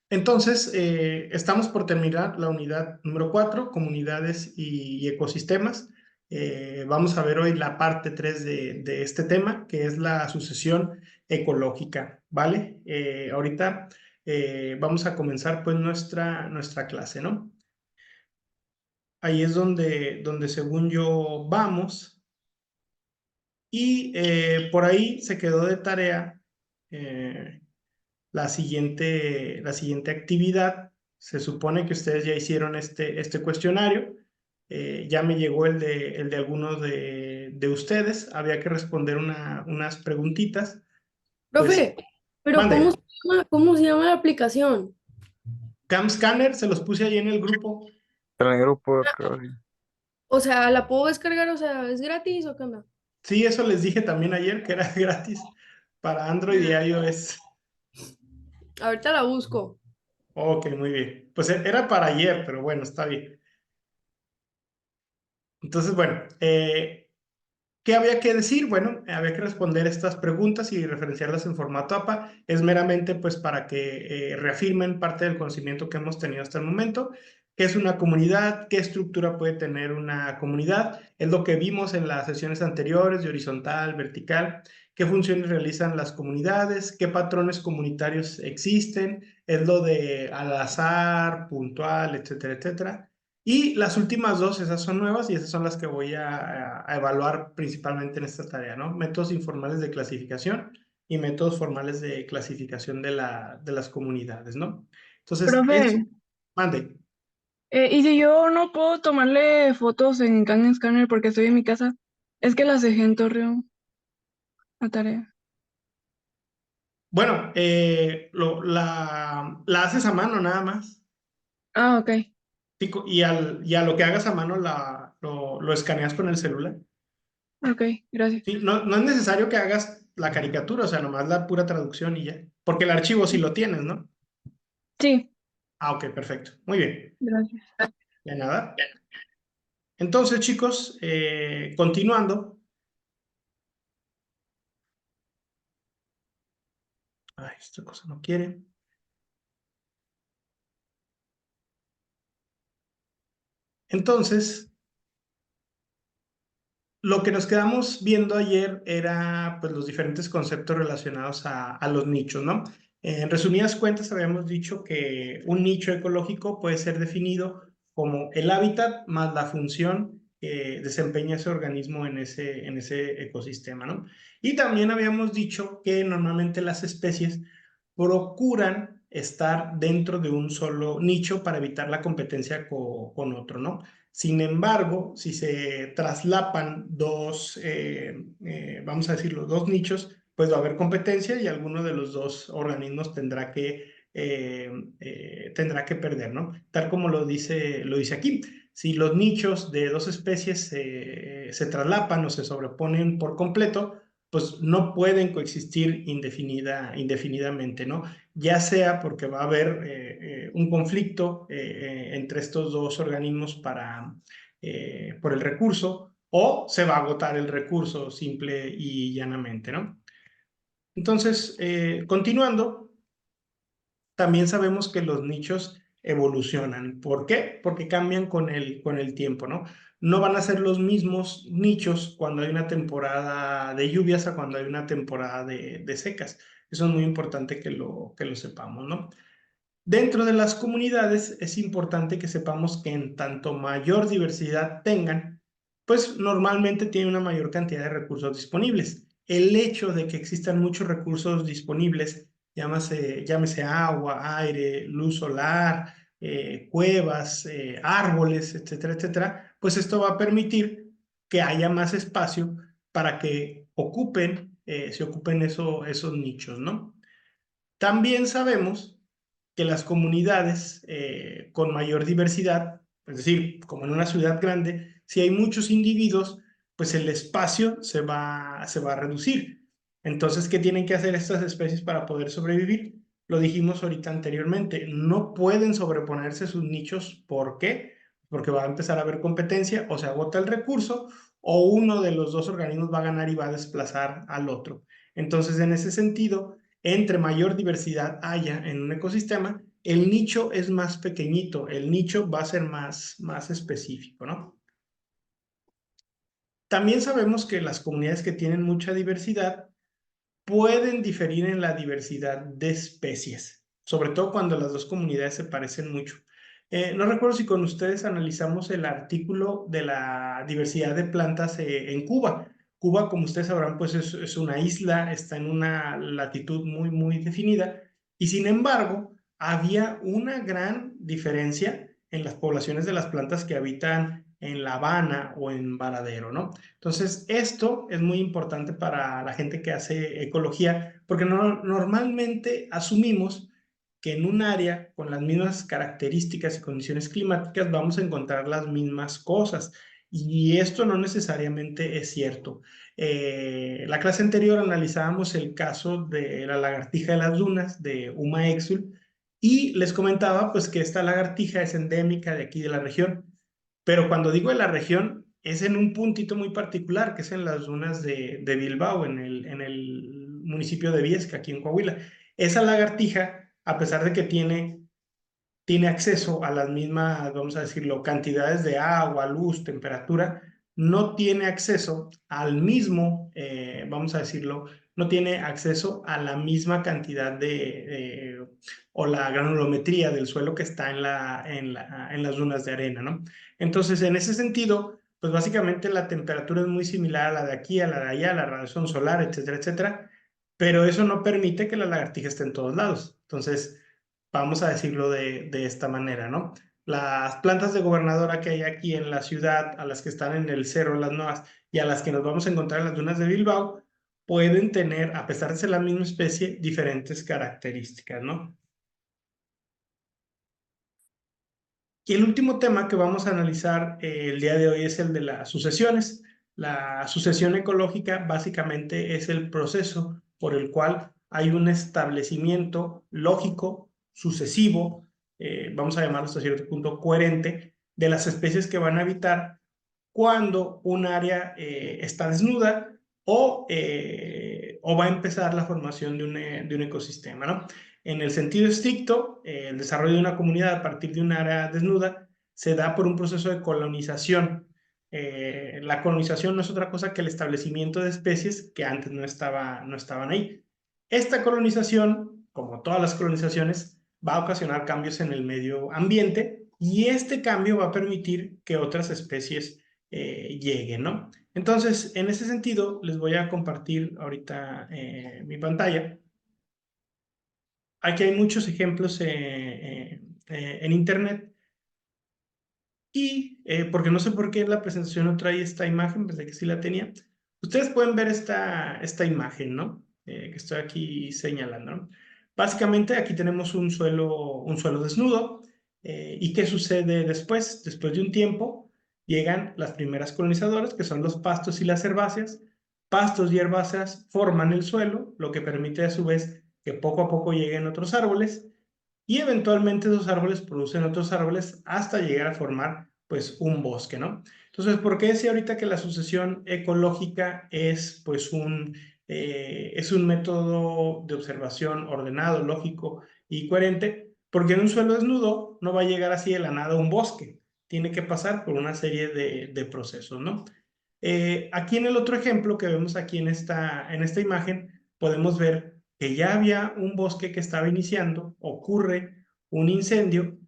Entonces, estamos por terminar la unidad número 4, comunidades y ecosistemas. Vamos a ver hoy la parte 3 de este tema, que es la sucesión ecológica, ¿vale? Ahorita vamos a comenzar pues nuestra clase, ¿no? Ahí es donde según yo vamos. Y por ahí se quedó de tarea eh, la siguiente actividad. Se supone que ustedes ya hicieron este cuestionario. Ya me llegó el de algunos de ustedes. Había que responder unas preguntitas. Pues, Profe, pero mande. cómo se llama la aplicación? Cam Scanner, se los puse ahí en el grupo. En el grupo, creo. Sí. O sea, ¿la puedo descargar? O sea, ¿es gratis o qué onda? Sí, eso les dije también ayer, que era gratis para Android y iOS. Ahorita la busco. Ok, muy bien. Pues era para ayer, pero bueno, está bien. Entonces, bueno, ¿qué había que decir? Bueno, había que responder estas preguntas y referenciarlas en formato APA. Es meramente pues para que reafirmen parte del conocimiento que hemos tenido hasta el momento. ¿Qué es una comunidad? ¿Qué estructura puede tener una comunidad? Es lo que vimos en las sesiones anteriores de horizontal, vertical. ¿Qué funciones realizan las comunidades? ¿Qué patrones comunitarios existen? Es lo de al azar, puntual, etcétera, etcétera. Y las últimas dos, esas son nuevas y esas son las que voy a evaluar principalmente en esta tarea, ¿no? Métodos informales de clasificación y métodos formales de clasificación de las comunidades, ¿no? Entonces, Profe, eso, mande. ¿y si yo no puedo tomarle fotos en Can Scanner porque estoy en mi casa? Es que las dejé en Torreón, la tarea. Bueno, la haces a mano nada más. Ah, ok, Y a lo que hagas a mano lo escaneas con el celular. ok, gracias. Sí, no es necesario que hagas la caricatura, o sea, nomás la pura traducción y ya. Porque el archivo sí lo tienes, ¿no? Sí, Ah, ok, perfecto. Muy bien. gracias. De nada. Entonces, chicos, continuando. Ay, esta cosa no quiere. Entonces, lo que nos quedamos viendo ayer era pues los diferentes conceptos relacionados a los nichos, ¿no? En resumidas cuentas, habíamos dicho que un nicho ecológico puede ser definido como el hábitat más la función que desempeña ese organismo en ese ecosistema, ¿no? Y también habíamos dicho que normalmente las especies procuran estar dentro de un solo nicho para evitar la competencia con otro, ¿no? Sin embargo, si se traslapan vamos a decirlo, dos nichos, pues va a haber competencia y alguno de los dos organismos tendrá que perder, ¿no? Tal como lo dice aquí. Si los nichos de dos especies se traslapan o se sobreponen por completo, pues no pueden coexistir indefinidamente, ¿no? Ya sea porque va a haber un conflicto entre estos dos organismos por el recurso o se va a agotar el recurso simple y llanamente, ¿no? Entonces, continuando, también sabemos que los nichos evolucionan. ¿Por qué? Porque cambian con el tiempo, ¿no? No van a ser los mismos nichos cuando hay una temporada de lluvias a cuando hay una temporada de secas. Eso es muy importante que lo sepamos, ¿no? Dentro de las comunidades es importante que sepamos que en tanto mayor diversidad tengan, pues normalmente tienen una mayor cantidad de recursos disponibles. El hecho de que existan muchos recursos disponibles, llámese agua, aire, luz solar, cuevas, árboles, etcétera, etcétera, pues esto va a permitir que haya más espacio para que se ocupen esos nichos, ¿no? También sabemos que las comunidades con mayor diversidad, es decir, como en una ciudad grande, si hay muchos individuos, pues el espacio se va a reducir. Entonces, ¿qué tienen que hacer estas especies para poder sobrevivir? Lo dijimos ahorita anteriormente, no pueden sobreponerse sus nichos. ¿Por qué? Porque va a empezar a haber competencia, o se agota el recurso, o uno de los dos organismos va a ganar y va a desplazar al otro. Entonces, en ese sentido, entre mayor diversidad haya en un ecosistema, el nicho es más pequeñito, el nicho va a ser más específico, ¿no? También sabemos que las comunidades que tienen mucha diversidad pueden diferir en la diversidad de especies, sobre todo cuando las dos comunidades se parecen mucho. No recuerdo si con ustedes analizamos el artículo de la diversidad de plantas en Cuba. Cuba, como ustedes sabrán, pues es una isla, está en una latitud muy definida, y sin embargo, había una gran diferencia en las poblaciones de las plantas que habitan en La Habana o en Varadero, ¿no? Entonces, esto es muy importante para la gente que hace ecología, porque normalmente asumimos que en un área con las mismas características y condiciones climáticas vamos a encontrar las mismas cosas. Y esto no necesariamente es cierto. La clase anterior analizábamos el caso de la lagartija de las dunas, de Uma exul, y les comentaba pues que esta lagartija es endémica de aquí de la región. Pero cuando digo de la región, es en un puntito muy particular, que es en las dunas de Bilbao, en el municipio de Viesca, aquí en Coahuila. Esa lagartija, a pesar de que tiene acceso a las mismas, vamos a decirlo, cantidades de agua, luz, temperatura, no tiene acceso al mismo, vamos a decirlo, no tiene acceso a la misma cantidad o la granulometría del suelo que está en las dunas de arena, ¿no? Entonces, en ese sentido, pues básicamente la temperatura es muy similar a la de aquí, a la de allá, a la radiación solar, etcétera, etcétera, pero eso no permite que la lagartija esté en todos lados. Entonces, vamos a decirlo de esta manera, ¿no? Las plantas de gobernadora que hay aquí en la ciudad, a las que están en el Cerro Las Novas y a las que nos vamos a encontrar en las dunas de Bilbao, pueden tener, a pesar de ser la misma especie, diferentes características, ¿no? Y el último tema que vamos a analizar el día de hoy es el de las sucesiones. La sucesión ecológica básicamente es el proceso por el cual hay un establecimiento lógico, sucesivo, vamos a llamarlo hasta cierto punto coherente, de las especies que van a habitar cuando un área está desnuda o va a empezar la formación de un ecosistema, ¿no? En el sentido estricto, el desarrollo de una comunidad a partir de un área desnuda se da por un proceso de colonización. La colonización no es otra cosa que el establecimiento de especies que antes no estaban ahí. Esta colonización, como todas las colonizaciones, va a ocasionar cambios en el medio ambiente y este cambio va a permitir que otras especies lleguen, ¿no? Entonces, en ese sentido, les voy a compartir ahorita mi pantalla. Aquí hay muchos ejemplos en internet y porque no sé por qué la presentación no trae esta imagen, pensé que sí la tenía. Ustedes pueden ver esta imagen, ¿no? Que estoy aquí señalando, ¿no? Básicamente aquí tenemos un suelo desnudo. ¿Y qué sucede después? Después de un tiempo llegan las primeras colonizadoras, que son los pastos y las herbáceas. Pastos y herbáceas forman el suelo, lo que permite a su vez que poco a poco lleguen otros árboles y eventualmente esos árboles producen otros árboles hasta llegar a formar pues un bosque, ¿no? Entonces, ¿por qué decía ahorita que la sucesión ecológica es pues es un método de observación ordenado, lógico y coherente? Porque en un suelo desnudo no va a llegar así de la nada a un bosque, tiene que pasar por una serie de procesos, ¿no? Aquí en el otro ejemplo que vemos aquí en esta imagen, podemos ver que ya había un bosque que estaba iniciando, ocurre un incendio,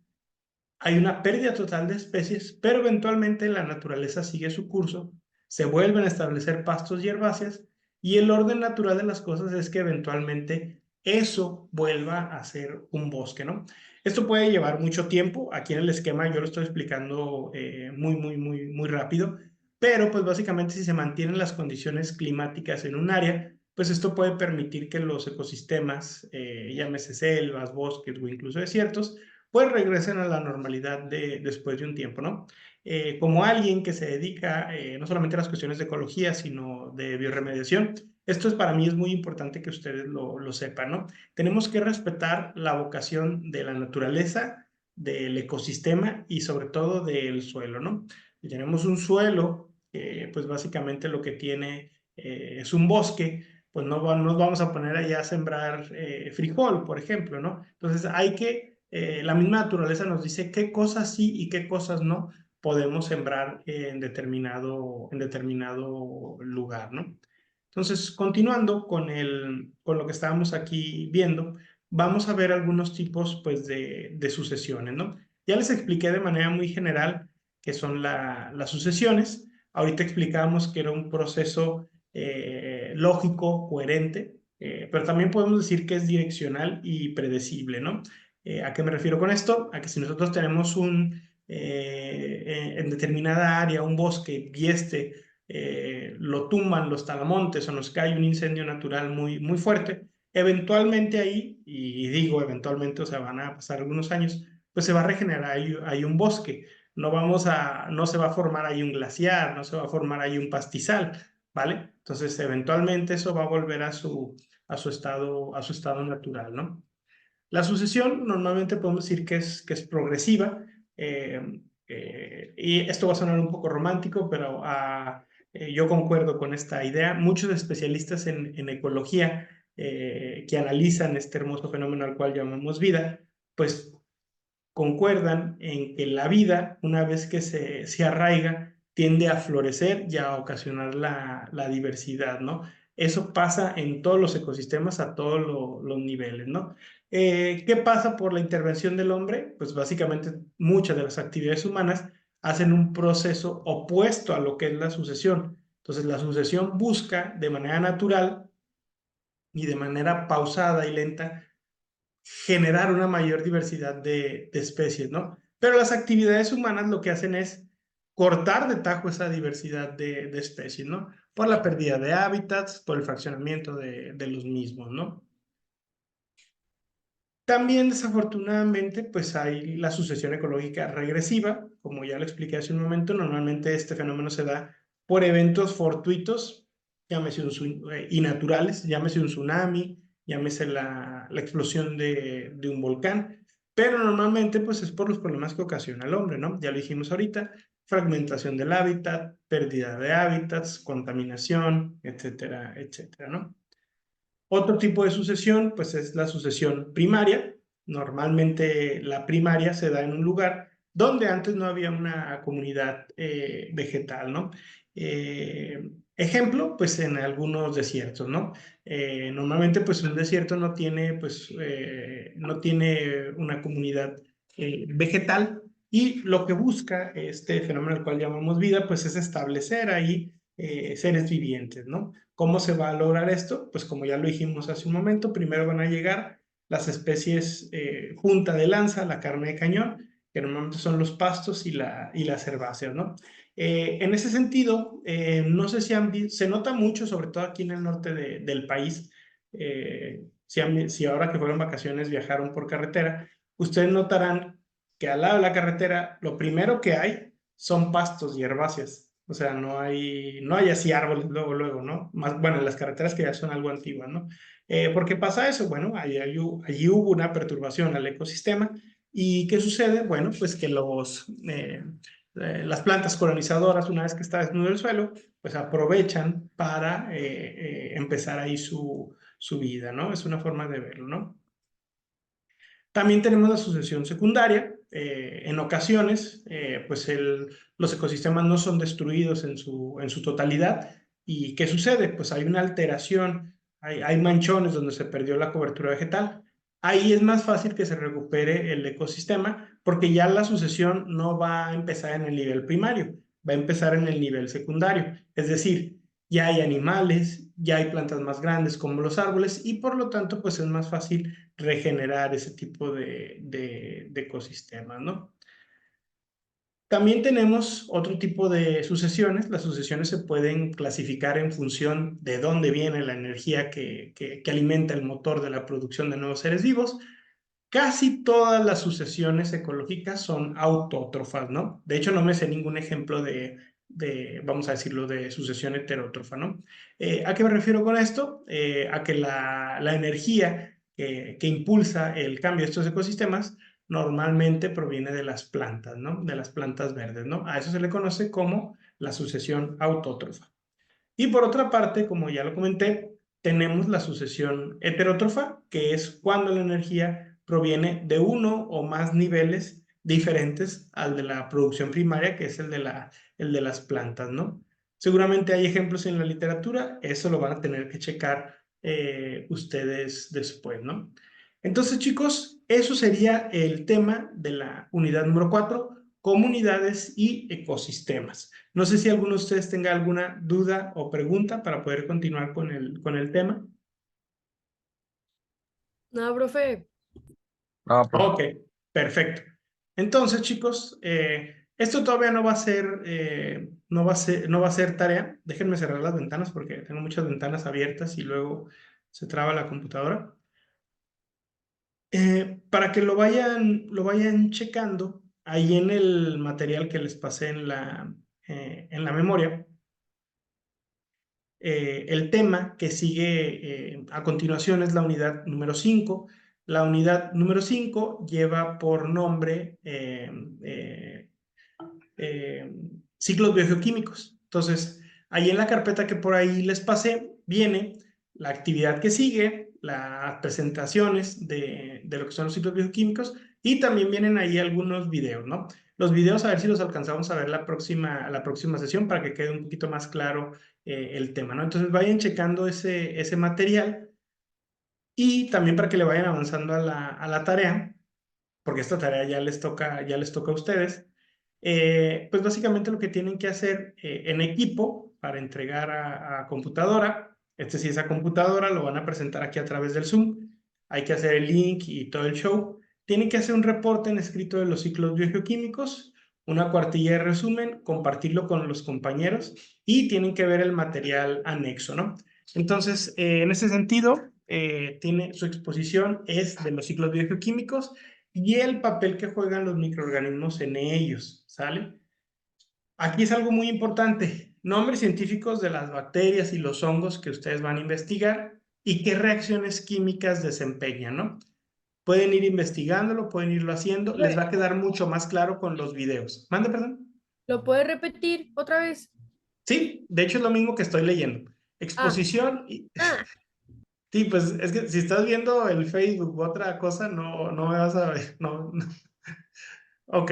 hay una pérdida total de especies, pero eventualmente la naturaleza sigue su curso, se vuelven a establecer pastos y herbáceas, y el orden natural de las cosas es que eventualmente eso vuelva a ser un bosque, ¿no? Esto puede llevar mucho tiempo, aquí en el esquema yo lo estoy explicando muy rápido, pero pues básicamente si se mantienen las condiciones climáticas en un área, pues esto puede permitir que los ecosistemas, llámese selvas, bosques o incluso desiertos, pues regresen a la normalidad después de un tiempo, ¿no? Como alguien que se dedica no solamente a las cuestiones de ecología, sino de bioremediación, esto para mí es muy importante que ustedes lo sepan, ¿no? Tenemos que respetar la vocación de la naturaleza, del ecosistema y sobre todo del suelo, ¿no? Si tenemos un suelo, pues básicamente lo que tiene es un bosque, pues no nos vamos a poner allá a sembrar frijol, por ejemplo, ¿no? Entonces hay que la misma naturaleza nos dice qué cosas sí y qué cosas no podemos sembrar en determinado lugar, ¿no? Entonces, continuando con lo que estábamos aquí viendo, vamos a ver algunos tipos pues, de sucesiones, ¿no? Ya les expliqué de manera muy general qué son las sucesiones. Ahorita explicábamos que era un proceso lógico, coherente, pero también podemos decir que es direccional y predecible, ¿no? ¿A qué me refiero con esto? A que si nosotros tenemos en determinada área un bosque y lo tumban los talamontes o nos cae un incendio natural muy, muy fuerte, eventualmente ahí, y digo eventualmente, o sea, van a pasar algunos años, pues se va a regenerar ahí un bosque. No se va a formar ahí un glaciar, no se va a formar ahí un pastizal, ¿vale? Entonces, eventualmente eso va a volver a su estado natural, ¿no? La sucesión normalmente podemos decir que es progresiva, y esto va a sonar un poco romántico, pero yo concuerdo con esta idea. Muchos especialistas en ecología que analizan este hermoso fenómeno al cual llamamos vida, pues concuerdan en que la vida, una vez que se arraiga, tiende a florecer y a ocasionar la diversidad, ¿no? Eso pasa en todos los ecosistemas a todos los niveles, ¿no? ¿Qué pasa por la intervención del hombre? Pues básicamente muchas de las actividades humanas hacen un proceso opuesto a lo que es la sucesión. Entonces la sucesión busca de manera natural y de manera pausada y lenta generar una mayor diversidad de especies, ¿no? Pero las actividades humanas lo que hacen es cortar de tajo esa diversidad de especies, ¿no? Por la pérdida de hábitats, por el fraccionamiento de los mismos, ¿no? También, desafortunadamente, pues hay la sucesión ecológica regresiva, como ya lo expliqué hace un momento. Normalmente este fenómeno se da por eventos fortuitos, y naturales, llámese un tsunami, llámese la explosión de un volcán, pero normalmente pues es por los problemas que ocasiona el hombre, ¿no? Ya lo dijimos ahorita: fragmentación del hábitat, pérdida de hábitats, contaminación, etcétera, etcétera, ¿no? Otro tipo de sucesión, pues es la sucesión primaria. Normalmente la primaria se da en un lugar donde antes no había una comunidad vegetal, ¿no? Ejemplo, pues en algunos desiertos, ¿no? Normalmente, pues un desierto no tiene una comunidad vegetal, y lo que busca este fenómeno al cual llamamos vida, pues es establecer ahí seres vivientes, ¿no? ¿Cómo se va a lograr esto? Pues como ya lo dijimos hace un momento, primero van a llegar las especies punta de lanza, la carne de cañón, que normalmente son los pastos y las herbáceas, ¿no? En ese sentido, no sé si se nota mucho, sobre todo aquí en el norte del país, si ahora que fueron vacaciones viajaron por carretera, ustedes notarán que al lado de la carretera lo primero que hay son pastos y herbáceas. O sea, no hay así árboles luego, ¿no? Más, bueno, en las carreteras que ya son algo antiguas, ¿no? ¿Por qué pasa eso? Bueno, allí hubo una perturbación al ecosistema. ¿Y qué sucede? Bueno, pues que las plantas colonizadoras, una vez que está desnudo el suelo, pues aprovechan para empezar ahí su vida, ¿no? Es una forma de verlo, ¿no? También tenemos la sucesión secundaria. En ocasiones, pues los ecosistemas no son destruidos en su totalidad. ¿Y qué sucede? Pues hay una alteración, hay manchones donde se perdió la cobertura vegetal. Ahí es más fácil que se recupere el ecosistema, porque ya la sucesión no va a empezar en el nivel primario, va a empezar en el nivel secundario. Es decir, ya hay animales, ya hay plantas más grandes como los árboles, y por lo tanto, pues es más fácil regenerar ese tipo de ecosistemas, ¿no? También tenemos otro tipo de sucesiones. Las sucesiones se pueden clasificar en función de dónde viene la energía que alimenta el motor de la producción de nuevos seres vivos. Casi todas las sucesiones ecológicas son autótrofas, ¿no? De hecho, no me sé ningún ejemplo vamos a decirlo, de sucesión heterótrofa, ¿no? ¿A qué me refiero con esto? A que la energía que impulsa el cambio de estos ecosistemas normalmente proviene de las plantas, ¿no? De las plantas verdes, ¿no? A eso se le conoce como la sucesión autótrofa. Y por otra parte, como ya lo comenté, tenemos la sucesión heterótrofa, que es cuando la energía proviene de uno o más niveles diferentes al de la producción primaria, que es el de las plantas, ¿no? Seguramente hay ejemplos en la literatura, eso lo van a tener que checar ustedes después, ¿no? Entonces, chicos, eso sería el tema de la unidad número 4, comunidades y ecosistemas. No sé si alguno de ustedes tenga alguna duda o pregunta para poder continuar con el tema. No, profe. No, profe. Ok, perfecto. Entonces, chicos, esto todavía no va a ser, no va a ser tarea. Déjenme cerrar las ventanas porque tengo muchas ventanas abiertas y luego se traba la computadora. Para que lo vayan checando, ahí en el material que les pasé en la memoria, el tema que sigue a continuación es la unidad número 5. La unidad número 5 lleva por nombre ciclos biogeoquímicos. Entonces, ahí en la carpeta que por ahí les pasé, viene la actividad que sigue, las presentaciones de lo que son los ciclos bioquímicos y también vienen ahí algunos videos, ¿no? Los videos a ver si los alcanzamos a ver la próxima sesión para que quede un poquito más claro el tema, ¿no? Entonces vayan checando ese material y también para que le vayan avanzando a la tarea, porque esta tarea ya les toca a ustedes. Pues básicamente lo que tienen que hacer en equipo para entregar a computadora, sí, esa computadora lo van a presentar aquí a través del Zoom, hay que hacer el link y todo el show, tienen que hacer un reporte en escrito de los ciclos biogeoquímicos, una cuartilla de resumen, compartirlo con los compañeros y tienen que ver el material anexo, ¿no? Entonces, en ese sentido, tiene su exposición es de los ciclos biogeoquímicos y el papel que juegan los microorganismos en ellos, ¿sale? Aquí es algo muy importante, nombres científicos de las bacterias y los hongos que ustedes van a investigar y qué reacciones químicas desempeñan, ¿no? Pueden ir investigándolo, pueden irlo haciendo, les va a quedar mucho más claro con los videos. Mande, perdón. ¿Lo puedes repetir otra vez? Sí, de hecho es lo mismo que estoy leyendo. Ah, Exposición y... ah, Sí, pues es que si estás viendo el Facebook u otra cosa, no me vas a ver, no. Ok,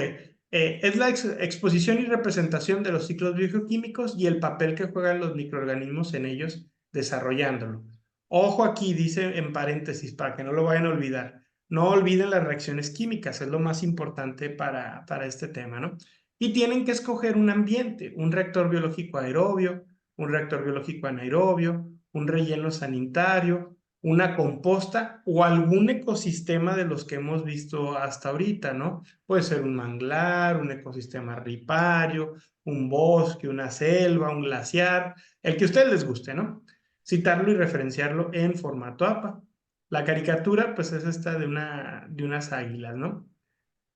es la exposición y representación de los ciclos biogeoquímicos y el papel que juegan los microorganismos en ellos desarrollándolo. Ojo aquí, dice en paréntesis, para que no lo vayan a olvidar. No olviden las reacciones químicas, es lo más importante para este tema, ¿no? Y tienen que escoger un ambiente, un reactor biológico aerobio, un reactor biológico anaerobio, un relleno sanitario, una composta o algún ecosistema de los que hemos visto hasta ahorita, ¿no? Puede ser un manglar, un ecosistema ripario, un bosque, una selva, un glaciar, el que a ustedes les guste, ¿no? Citarlo y referenciarlo en formato APA. La caricatura, pues es esta de unas águilas, ¿no?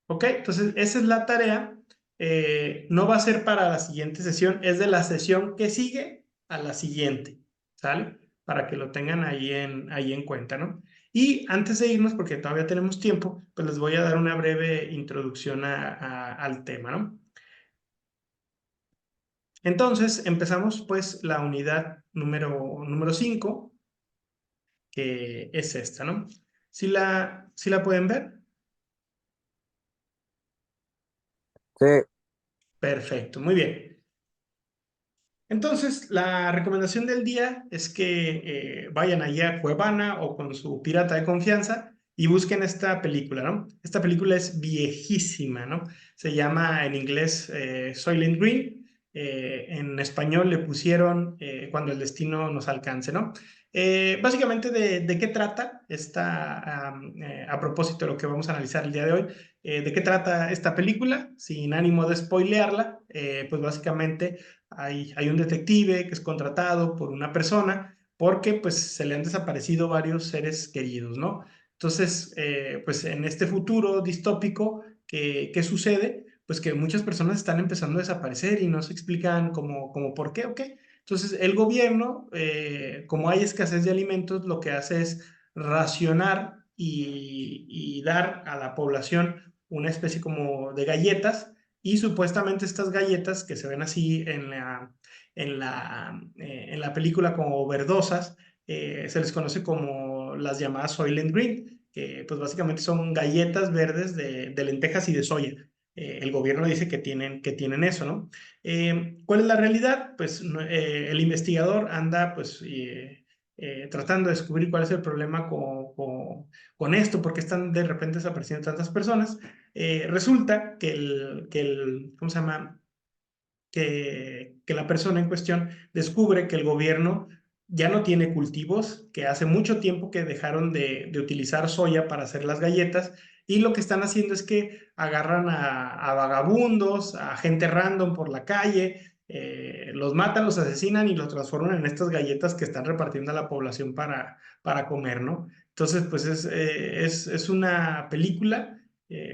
Ok, entonces esa es la tarea. No va a ser para la siguiente sesión, es de la sesión que sigue a la siguiente, ¿sale? Para que lo tengan ahí en cuenta, ¿no? Y antes de irnos, porque todavía tenemos tiempo, pues les voy a dar una breve introducción al tema, ¿no? Entonces, empezamos pues la unidad número 5, que es esta, ¿no? Si la pueden ver? Sí, Perfecto, muy bien. Entonces, la recomendación del día es que vayan allá a Cuevana o con su pirata de confianza y busquen esta película, ¿no? Esta película es viejísima, ¿no? Se llama en inglés Soylent Green. En español le pusieron Cuando el destino nos alcance, ¿no? Básicamente, ¿de qué trata a propósito de lo que vamos a analizar el día de hoy? ¿De qué trata esta película? Sin ánimo de spoilearla, pues básicamente hay un detective que es contratado por una persona porque pues se le han desaparecido varios seres queridos, ¿no? Entonces, pues en este futuro distópico, ¿qué sucede? Pues que muchas personas están empezando a desaparecer y no se explican como por qué o qué. Entonces, el gobierno, como hay escasez de alimentos, lo que hace es racionar y dar a la población una especie como de galletas y supuestamente estas galletas que se ven así en la película como verdosas, se les conoce como las llamadas Soylent Green. que pues básicamente son galletas verdes de lentejas y de soya. El gobierno dice que tienen eso, ¿no? ¿Cuál es la realidad? Pues el investigador anda pues tratando de descubrir cuál es el problema con esto, porque están de repente desapareciendo tantas personas. Resulta ¿cómo se llama? Que la persona en cuestión descubre que el gobierno ya no tiene cultivos, que hace mucho tiempo que dejaron de utilizar soya para hacer las galletas, y lo que están haciendo es que agarran a vagabundos, a gente random por la calle, los matan, los asesinan y los transforman en estas galletas que están repartiendo a la población para comer, ¿no? Entonces, pues es una película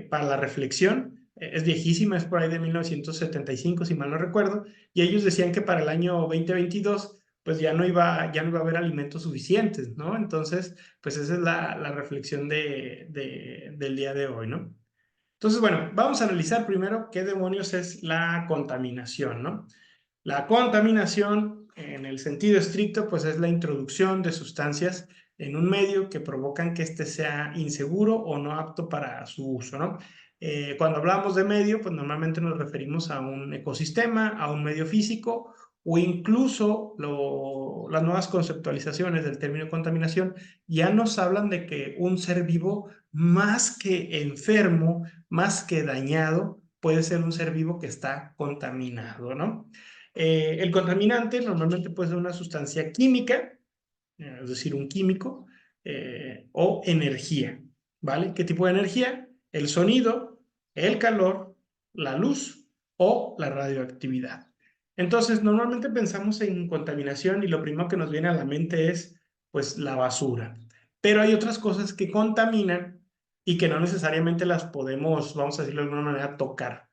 para la reflexión. Es viejísima, es por ahí de 1975, si mal no recuerdo, y ellos decían que para el año 2022 pues ya no iba a haber alimentos suficientes, ¿no? Entonces, pues esa es la reflexión del día de hoy, ¿no? Entonces, bueno, vamos a analizar primero qué demonios es la contaminación, ¿no? La contaminación, en el sentido estricto, pues es la introducción de sustancias en un medio que provocan que éste sea inseguro o no apto para su uso, ¿no? Cuando hablamos de medio, pues normalmente nos referimos a un ecosistema, a un medio físico o incluso las nuevas conceptualizaciones del término contaminación ya nos hablan de que un ser vivo, más que enfermo, más que dañado, puede ser un ser vivo que está contaminado, ¿no? El contaminante normalmente puede ser una sustancia química, es decir, un químico, o energía, ¿vale? ¿Qué tipo de energía? El sonido, el calor, la luz o la radioactividad. Entonces, normalmente pensamos en contaminación y lo primero que nos viene a la mente es, pues, la basura. Pero hay otras cosas que contaminan y que no necesariamente las podemos, vamos a decirlo de alguna manera, tocar.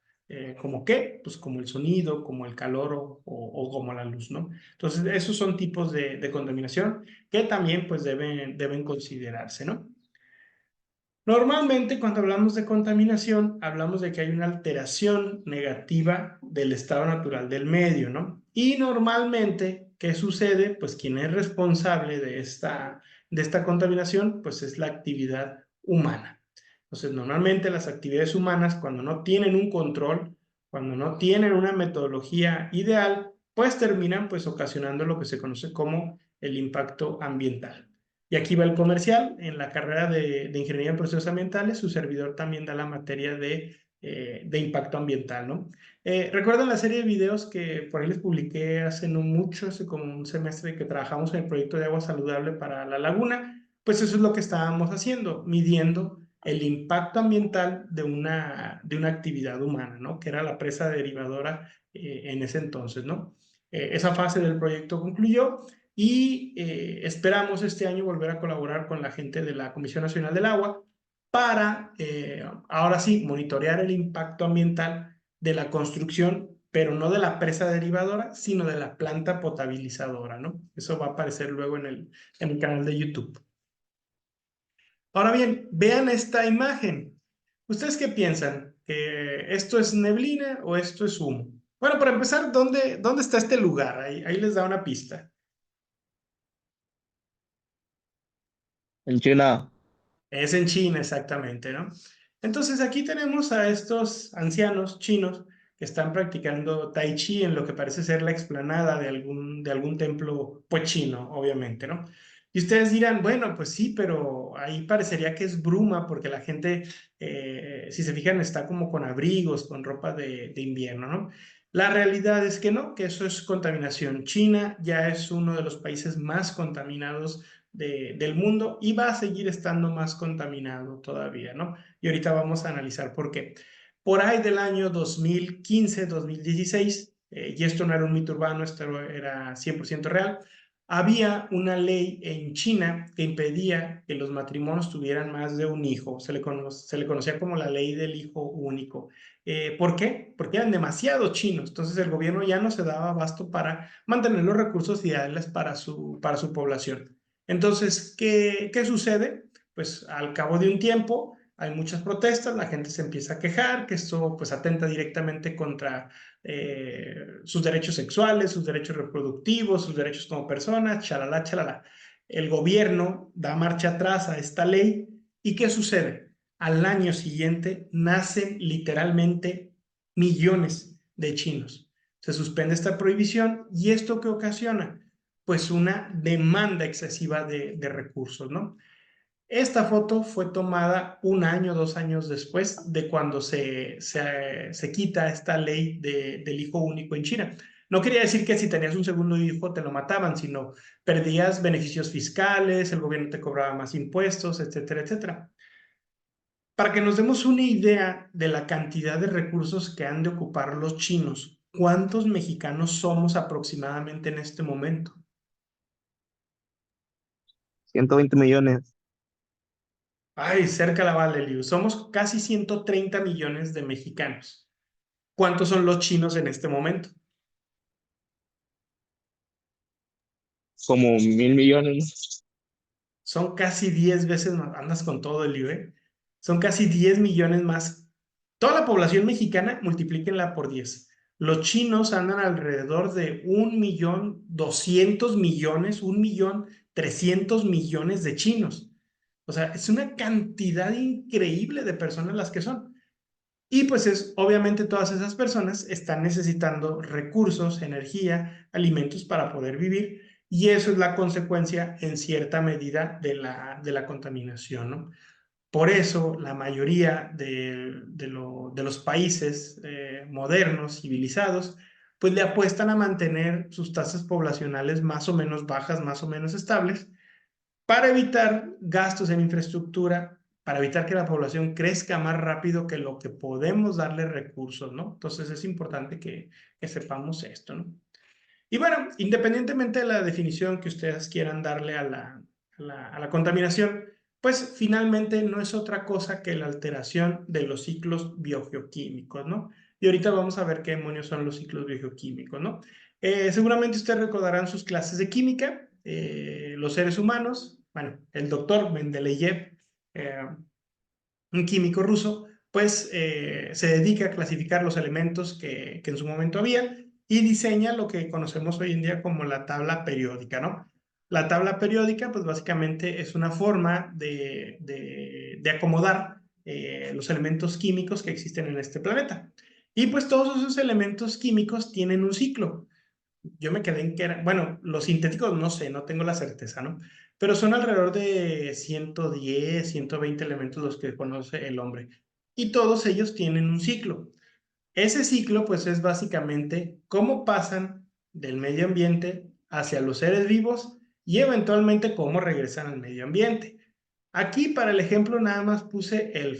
¿Cómo qué? Pues como el sonido, como el calor o como la luz, ¿no? Entonces, esos son tipos de contaminación que también pues deben considerarse, ¿no? Normalmente cuando hablamos de contaminación, hablamos de que hay una alteración negativa del estado natural del medio, ¿no? Y normalmente, ¿qué sucede? Pues quien es responsable de esta contaminación, pues es la actividad humana. Entonces, normalmente las actividades humanas, cuando no tienen un control, cuando no tienen una metodología ideal, pues terminan pues ocasionando lo que se conoce como el impacto ambiental. Y aquí va el comercial. En la carrera de Ingeniería en Procesos Ambientales, su servidor también da la materia de impacto ambiental, ¿no? ¿Recuerdan la serie de videos que por ahí les publiqué hace no mucho, hace como un semestre, que trabajamos en el proyecto de agua saludable para la laguna? Pues eso es lo que estábamos haciendo, midiendo el impacto ambiental de una actividad humana, ¿no? Que era la presa derivadora en ese entonces, ¿no? Esa fase del proyecto concluyó y esperamos este año volver a colaborar con la gente de la Comisión Nacional del Agua para, ahora sí, monitorear el impacto ambiental de la construcción, pero no de la presa derivadora, sino de la planta potabilizadora, ¿no? Eso va a aparecer luego en el canal de YouTube. Ahora bien, vean esta imagen. ¿Ustedes qué piensan? ¿Que esto es neblina o esto es humo? Bueno, para empezar, ¿dónde está este lugar? Ahí les da una pista. En China. Es en China, exactamente, ¿no? Entonces aquí tenemos a estos ancianos chinos que están practicando tai chi en lo que parece ser la explanada de algún templo, pues chino, obviamente, ¿no? Y ustedes dirán, bueno, pues sí, pero ahí parecería que es bruma porque la gente, si se fijan, está como con abrigos, con ropa de invierno, ¿no? La realidad es que no, que eso es contaminación. China ya es uno de los países más contaminados del mundo y va a seguir estando más contaminado todavía, ¿no? Y ahorita vamos a analizar por qué. Por ahí del año 2015, 2016, y esto no era un mito urbano, esto era 100% real, había una ley en China que impedía que los matrimonios tuvieran más de un hijo. Se le conocía como la ley del hijo único. ¿Por qué? Porque eran demasiado chinos. Entonces el gobierno ya no se daba abasto para mantener los recursos ideales para su población. Entonces, ¿qué sucede? Pues al cabo de un tiempo hay muchas protestas, la gente se empieza a quejar, que esto pues atenta directamente contra sus derechos sexuales, sus derechos reproductivos, sus derechos como personas, chalala, chalala. El gobierno da marcha atrás a esta ley ¿Y qué sucede? Al año siguiente nacen literalmente millones de chinos. Se suspende esta prohibición y ¿esto qué ocasiona? Pues una demanda excesiva de recursos, ¿no? Esta foto fue tomada 1 año, 2 años después de cuando se quita esta ley del hijo único en China. No quería decir que si tenías un segundo hijo te lo mataban, sino perdías beneficios fiscales, el gobierno te cobraba más impuestos, etcétera, etcétera. Para que nos demos una idea de la cantidad de recursos que han de ocupar los chinos, ¿cuántos mexicanos somos aproximadamente en este momento? 120 millones. Ay, cerca la vale, Liu. Somos casi 130 millones de mexicanos. ¿Cuántos son los chinos en este momento? Como 1.000 millones. Son casi 10 veces más. Andas con todo el Liu, ¿eh? Son casi 10 millones más. Toda la población mexicana, multiplíquenla por 10. Los chinos andan alrededor de 1.200.000.000, 1.300.000.000 de chinos. O sea, es una cantidad increíble de personas las que son. Y pues obviamente todas esas personas están necesitando recursos, energía, alimentos para poder vivir y eso es la consecuencia en cierta medida de la contaminación, ¿no? Por eso la mayoría de los países modernos, civilizados, pues le apuestan a mantener sus tasas poblacionales más o menos bajas, más o menos estables, para evitar gastos en infraestructura, para evitar que la población crezca más rápido que lo que podemos darle recursos, ¿no? Entonces es importante que sepamos esto, ¿no? Y bueno, independientemente de la definición que ustedes quieran darle a la contaminación, pues finalmente no es otra cosa que la alteración de los ciclos biogeoquímicos, ¿no? Y ahorita vamos a ver qué demonios son los ciclos biogeoquímicos, ¿no? Seguramente ustedes recordarán sus clases de química, los seres humanos, bueno, el doctor Mendeleev, un químico ruso, pues se dedica a clasificar los elementos que en su momento había y diseña lo que conocemos hoy en día como la tabla periódica, ¿no? La tabla periódica, pues básicamente es una forma de acomodar los elementos químicos que existen en este planeta. Y pues todos esos elementos químicos tienen un ciclo. Yo me quedé en que eran, bueno, los sintéticos no sé, no tengo la certeza, ¿no? Pero son alrededor de 110, 120 elementos los que conoce el hombre. Y todos ellos tienen un ciclo. Ese ciclo, pues, es básicamente cómo pasan del medio ambiente hacia los seres vivos y eventualmente cómo regresan al medio ambiente. Aquí, para el ejemplo, nada más puse el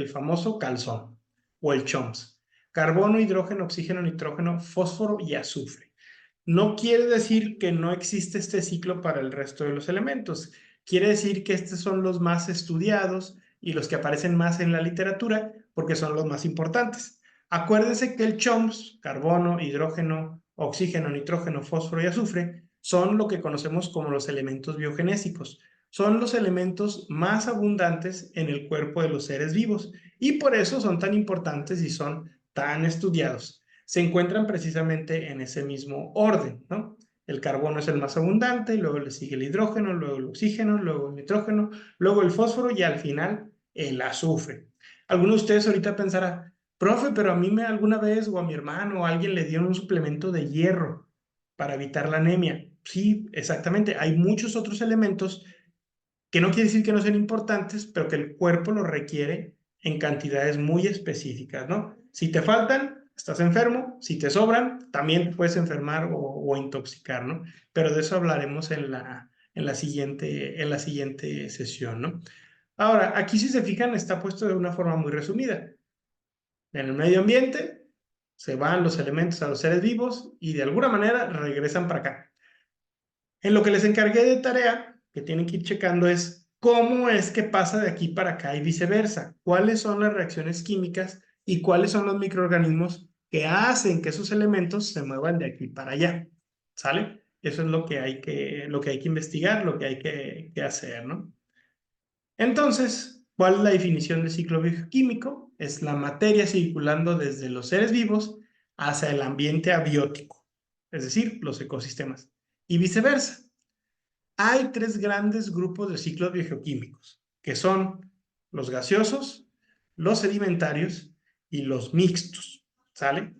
famoso calzón o el CHOMS. Carbono, hidrógeno, oxígeno, nitrógeno, fósforo y azufre. No quiere decir que no existe este ciclo para el resto de los elementos. Quiere decir que estos son los más estudiados y los que aparecen más en la literatura porque son los más importantes. Acuérdense que el CHOMS, carbono, hidrógeno, oxígeno, nitrógeno, fósforo y azufre, son lo que conocemos como los elementos biogenésicos. Son los elementos más abundantes en el cuerpo de los seres vivos y por eso son tan importantes y son tan estudiados. Se encuentran precisamente en ese mismo orden, ¿no? El carbono es el más abundante, luego le sigue el hidrógeno, luego el oxígeno, luego el nitrógeno, luego el fósforo y al final el azufre. Algunos de ustedes ahorita pensarán, profe, pero a mí alguna vez o a mi hermano o a alguien le dieron un suplemento de hierro para evitar la anemia. Sí, exactamente. Hay muchos otros elementos que no quiere decir que no sean importantes, pero que el cuerpo los requiere en cantidades muy específicas, ¿no? Si te faltan, estás enfermo, si te sobran, también te puedes enfermar o intoxicar, ¿no? Pero de eso hablaremos en la siguiente sesión, ¿no? Ahora, aquí si se fijan está puesto de una forma muy resumida. En el medio ambiente se van los elementos a los seres vivos y de alguna manera regresan para acá. En lo que les encargué de tarea, que tienen que ir checando, es cómo es que pasa de aquí para acá y viceversa. ¿Cuáles son las reacciones químicas y cuáles son los microorganismos que hacen que esos elementos se muevan de aquí para allá? ¿Sale? Eso es lo que hay que investigar, lo que hay que hacer, ¿no? Entonces, ¿cuál es la definición de ciclo bioquímico? Es la materia circulando desde los seres vivos hacia el ambiente abiótico, es decir, los ecosistemas, y viceversa. Hay 3 grandes grupos de ciclos biogeoquímicos, que son los gaseosos, los sedimentarios y los mixtos, ¿sale?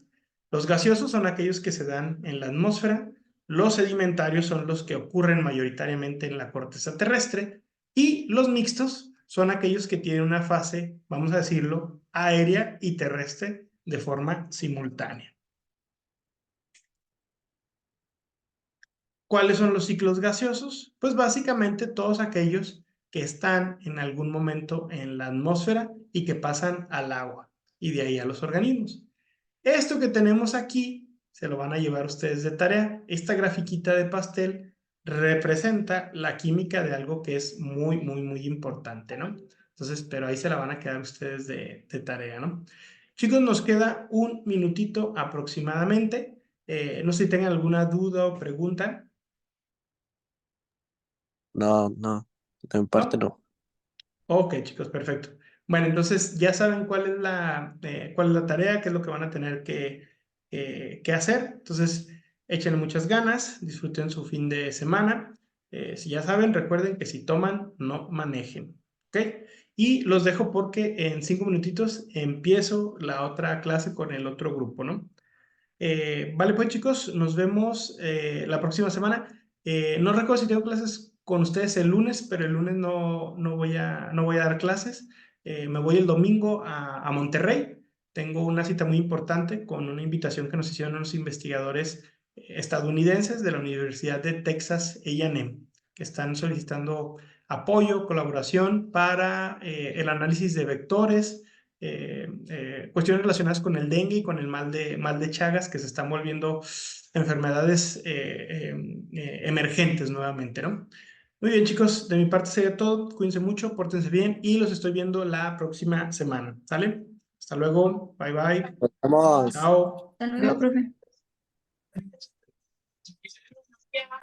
Los gaseosos son aquellos que se dan en la atmósfera, los sedimentarios son los que ocurren mayoritariamente en la corteza terrestre y los mixtos son aquellos que tienen una fase, vamos a decirlo, aérea y terrestre de forma simultánea. ¿Cuáles son los ciclos gaseosos? Pues básicamente todos aquellos que están en algún momento en la atmósfera y que pasan al agua y de ahí a los organismos. Esto que tenemos aquí se lo van a llevar ustedes de tarea. Esta grafiquita de pastel representa la química de algo que es muy, muy, muy importante, ¿no? Entonces, pero ahí se la van a quedar ustedes de tarea, ¿no? Chicos, nos queda un minutito aproximadamente. No sé si tengan alguna duda o pregunta. No, de mi parte no. Ok, chicos, perfecto. Bueno, entonces ya saben cuál es la tarea, qué es lo que van a tener que hacer. Entonces, échenle muchas ganas, disfruten su fin de semana. Si ya saben, recuerden que si toman, no manejen. ¿Ok? Y los dejo porque en 5 minutitos empiezo la otra clase con el otro grupo, ¿no? Vale, pues chicos, nos vemos la próxima semana. No recuerdo si tengo clases con ustedes el lunes, pero el lunes no voy a dar clases. Me voy el domingo a Monterrey. Tengo una cita muy importante con una invitación que nos hicieron unos investigadores estadounidenses de la Universidad de Texas A&M, que están solicitando apoyo, colaboración para el análisis de vectores, cuestiones relacionadas con el dengue y con el mal de Chagas, que se están volviendo enfermedades emergentes nuevamente, ¿no? Muy bien, chicos, de mi parte sería todo. Cuídense mucho, pórtense bien y los estoy viendo la próxima semana, ¿sale? Hasta luego, bye bye, Vamos. chao. Hasta luego, profe.